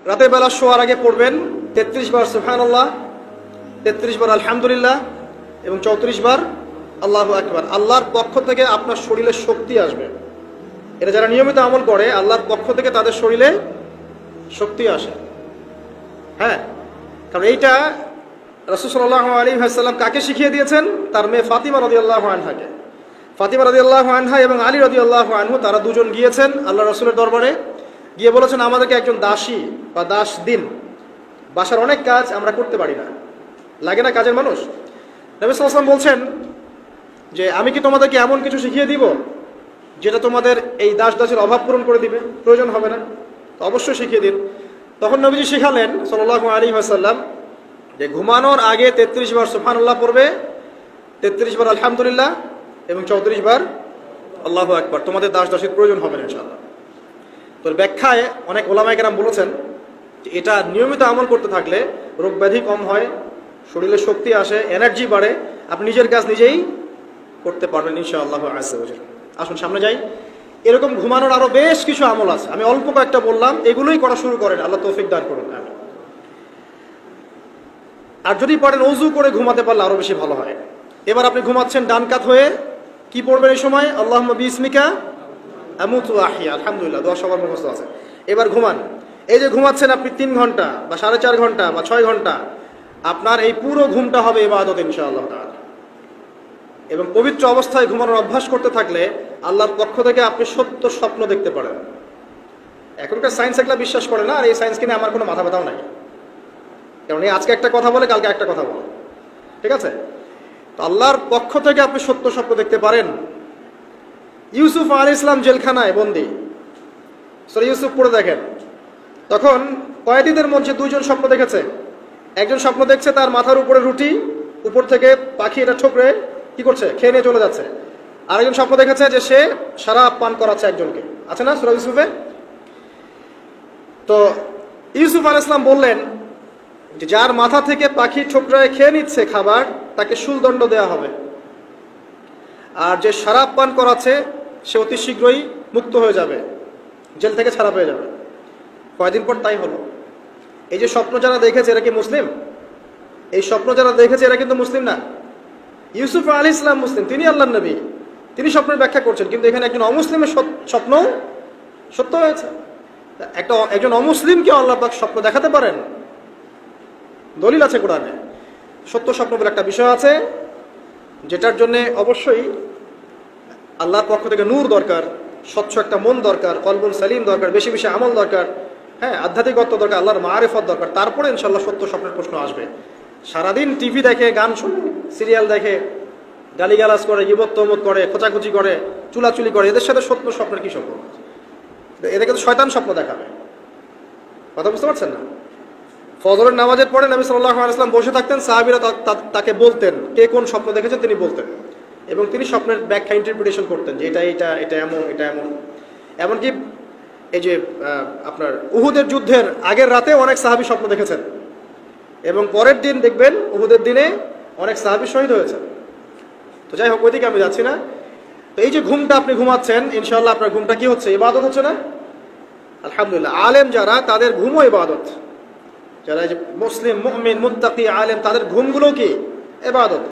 রাতের বেলা শোয়ার আগে পড়বেন 33 বার সুবহানাল্লাহ, 33 বার আলহামদুলিল্লাহ এবং 34 বার আল্লাহু আকবার। আল্লাহর পক্ষ থেকে আপনার শরীরে শক্তি আসবে। এটা যারা নিয়মিত আমল করে আল্লাহর পক্ষ থেকে তাদের শরীরে শক্তি আসে। হ্যাঁ, কারণ এইটা রাসূল সাল্লাল্লাহু আলাইহি ওয়াসাল্লাম কাকে শিখিয়ে দিয়েছেন? তার মেয়ে ফাতিমা রাদিয়াল্লাহু আনহাকে। ফাতিমা রাদিয়াল্লাহু আনহা এবং আলী রাদিয়াল্লাহু আনহু তারা দুজন গিয়েছেন আল্লাহ রাসূলের দরবারে, গিয়ে বলেছেন আমাদেরকে একজন দাসী বা দাস দিন, বাসার অনেক কাজ আমরা করতে পারি না, লাগে না কাজের মানুষ। নবী সাল্লাল্লাহু আলাইহি ওয়াসাল্লাম বলছেন যে আমি কি তোমাদেরকে এমন কিছু শিখিয়ে দিব যেটা তোমাদের এই দাস দাসের অভাব পূরণ করে দিবে, প্রয়োজন হবে না? তো অবশ্যই শিখিয়ে দিন। তখন নবীজি শিখালেন সাল্লাল্লাহু আলাইহি ওয়াসাল্লাম যে ঘুমানোর আগে 33 বার সুবহানাল্লাহ পড়বে, 33 বার আলহামদুলিল্লাহ এবং 34 বার আল্লাহু আকবার। তোমাদের দাস দাসীর প্রয়োজন হবে না ইনশাআল্লাহ। তো ব্যাখ্যায় অনেক ওলামায়ে কেরাম বলেছেন যে এটা নিয়মিত আমল করতে থাকলে রোগ ব্যাধি কম হয়, শরীরে শক্তি আসে, এনার্জি বাড়ে, আপনি নিজের কাজ নিজেই করতে পারবেন ইনশাআল্লাহ আজ্জা ওয়া জাল্লা। আসুন সামনে যাই। এরকম ঘুমানোর আরো বেশ কিছু আমল আছে, আমি অল্প কয়েকটা বললাম, এগুলোই করা শুরু করেন, আল্লাহ তৌফিক দান করুন। আর যদি পারেন ওযু করে ঘুমাতে পারলে আরো বেশি ভালো হয়। এবার আপনি ঘুমাচ্ছেন ডান কাত হয়ে, কি পড়বেন এই সময়? আল্লাহুম্মা বিসমিকা আমুতু ওয়া আহইয়া, আলহামদুলিল্লাহ, দোয়া সবার মুখস্থ আছে। এবার ঘুমান। এই যে ঘুমাচ্ছেন আপনি 3 ঘন্টা বা 4.5 ঘন্টা বা 6 ঘন্টা, আপনার এই পুরো ঘুমটা হবে ইবাদত ইনশাআল্লাহ তাআলা। এবং পবিত্র অবস্থায় ঘুমানোর অভ্যাস করতে থাকলে আল্লাহর পক্ষ থেকে আপনি সত্য স্বপ্ন দেখতে পারেন। এখনকার সায়েন্স এগুলা বিশ্বাস করে না, আর এই সায়েন্সকে নিয়ে আমার কোনো মাথা ব্যথাও নাই, কারণ এই আজকে একটা কথা বলে কালকে একটা কথা বলে, ঠিক আছে? তো আল্লাহর পক্ষ থেকে আপনি সত্য স্বপ্ন দেখতে পারেন। ইউসুফ আলাইহিস সালাম জেলখানায় বন্দী, সূরা ইউসুফ পড়ে দেখেন। তখন কয়েদিদের মধ্যে 2 জন স্বপ্ন দেখেছে। একজন স্বপ্ন দেখছে তার মাথার উপরে রুটি, উপর থেকে পাখি এটা ঠোকরে কি করছে, খেয়ে নিয়ে চলে যাচ্ছে। আরেকজন স্বপ্ন দেখেছে যে সে শরাব পান করাচ্ছে একজনকে, আছে না সূরা ইউসুফে? তো ইউসুফ আলাইহিস সালাম বললেন যে যার মাথা থেকে পাখি ঠোকরায় খেয়ে নিচ্ছে খাবার, তাকে শুলদণ্ড দেওয়া হবে। আর যে শরাব পান করাচ্ছে সে অতি শীঘ্রই মুক্ত হয়ে যাবে, জেল থেকে ছাড়া পেয়ে যাবে। কয়েকদিন পর তাই হলো। এই যে স্বপ্ন যারা দেখেছে এরা কি মুসলিম? এই স্বপ্ন যারা দেখেছে এরা কিন্তু মুসলিম না। ইউসুফ আলাইহিস সালাম মুসলিম, তিনি আল্লাহর নবী, তিনি স্বপ্নের ব্যাখ্যা করছেন, কিন্তু এখানে একজন অমুসলিমের স্বপ্ন সত্য হয়েছে। একজন অমুসলিমকে আল্লাহ পাক স্বপ্ন দেখাতে পারেন, দলিল আছে কোরআনে। সত্য স্বপ্ন বলে একটা বিষয় আছে, যেটার জন্য অবশ্যই আল্লাহর পক্ষ থেকে নূর দরকার, স্বচ্ছ একটা মন দরকার, কলবুন সালিম দরকার, বেশি বেশি আমল দরকার, হ্যাঁ, আধ্যাত্মিকত্ব দরকার, আল্লাহর মারিফত দরকার। তারপরে ইনশাআল্লাহ সত্য স্বপ্নের প্রশ্ন আসবে। সারাদিন টিভি দেখে, গান শুনে, সিরিয়াল দেখে, গালিগালাজ করে, গীবত তহমত করে, খোঁচাখুচি করে, চুলাচুলি করে, এদের সাথে সত্য স্বপ্নের কি সম্পর্ক? এদেরকে তো শয়তান স্বপ্ন দেখাবে। কথা বুঝতে পারছেন না? ফজরের নামাজের পরে নবী সাল্লাল্লাহু আলাইহি ওয়াসাল্লাম বসে থাকতেন, সাহাবীরা তাকে বলতেন কে কোন স্বপ্ন দেখেছেন, তিনি বলতেন, এবং তিনি স্বপ্নের ব্যাখ্যা ইন্টারপ্রিটেশন করতেন যে এটা এমন, এটা এমন। এমনকি এই যে আপনার উহুদের যুদ্ধের আগের রাতে অনেক সাহাবী স্বপ্ন দেখেছেন, এবং পরের দিন দেখবেন উহুদের দিনে অনেক সাহাবী শহীদ হয়েছে। তো যাই হোক, ওইদিকে আমি যাচ্ছি না। তো এই যে ঘুমটা আপনি ঘুমাচ্ছেন, ইনশাআল্লাহ আপনার ঘুমটা কি হচ্ছে? ইবাদত হচ্ছে না? আলহামদুলিল্লাহ। আলেম যারা, তাদের ঘুমও ইবাদত। যারা এই যে মুসলিম, মুমিন, মুত্তাকি, আলেম, তাদের ঘুমগুলো কি ইবাদত।